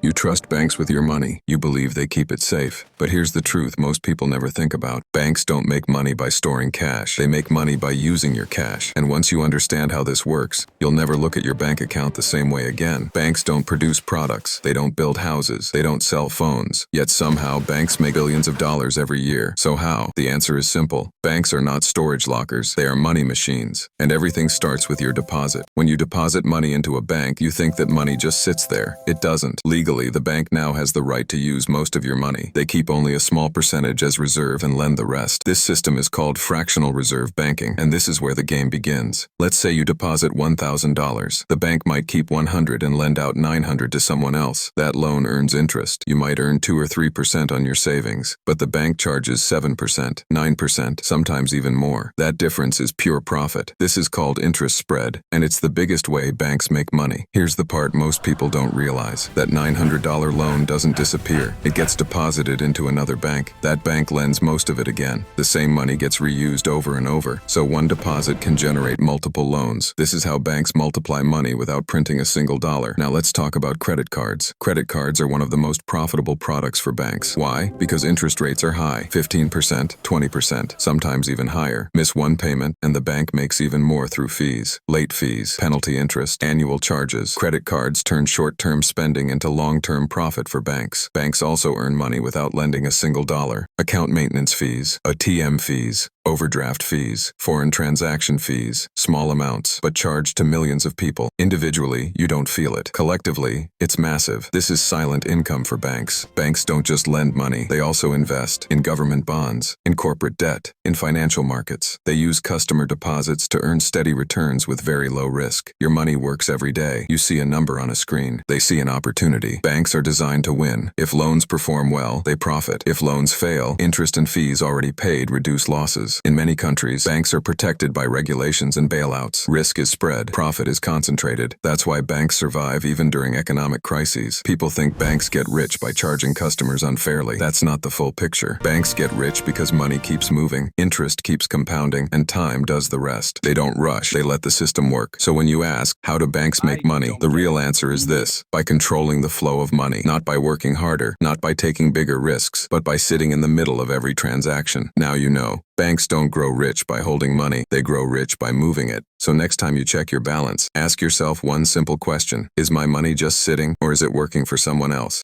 You trust banks with your money. You believe they keep it safe. But here's the truth most people never think about. Banks don't make money by storing cash. They make money by using your cash. And once you understand how this works, you'll never look at your bank account the same way again. Banks don't produce products. They don't build houses. They don't sell phones. Yet somehow banks make billions of dollars every year. So how? The answer is simple. Banks are not storage lockers. They are money machines. And everything starts with your deposit. When you deposit money into a bank, you think that money just sits there. It doesn't. Legally, the bank now has the right to use most of your money. They keep only a small percentage as reserve and lend the rest. This system is called fractional reserve banking, and this is where the game begins. Let's say you deposit $1,000. The bank might keep $100 and lend out $900 to someone else. That loan earns interest. You might earn 2 or 3% on your savings, but the bank charges 7%, 9%, sometimes even more. That difference is pure profit. This is called interest spread, and it's the biggest way banks make money. Here's the part most people don't realize. That $900 loan doesn't disappear. It gets deposited into another bank. That bank lends most of it again. The same money gets reused over and over, so one deposit can generate multiple loans. This is how banks multiply money without printing a single dollar. Now let's talk about credit cards. Credit cards are one of the most profitable products for banks. Why? Because interest rates are high. 15%, 20%, sometimes even higher. Miss one payment, and the bank makes even more through fees. Late fees, penalty interest, annual charges. Credit cards turn short-term spending into long-term profit for banks. Banks also earn money without lending a single dollar. Account maintenance fees, ATM fees, overdraft fees, foreign transaction fees, small amounts, but charged to millions of people. Individually, you don't feel it. Collectively, it's massive. This is silent income for banks. Banks don't just lend money, they also invest in government bonds, in corporate debt, in financial markets. They use customer deposits to earn steady returns with very low risk. Your money works every day. You see a number on a screen. They see an opportunity. Banks are designed to win. If loans perform well, they profit. If loans fail, interest and fees already paid reduce losses. In many countries, banks are protected by regulations and bailouts. Risk is spread. Profit is concentrated. That's why banks survive even during economic crises. People think banks get rich by charging customers unfairly. That's not the full picture. Banks get rich because money keeps moving, interest keeps compounding, and time does the rest. They don't rush. They let the system work. So when you ask, how do banks make money? The real answer is this: by controlling the flow of money. Not by working harder, not by taking bigger risks, but by sitting in the middle of every transaction. Now you know. Banks don't grow rich by holding money. They grow rich by moving it. So next time you check your balance, ask yourself one simple question: is my money just sitting, or is it working for someone else?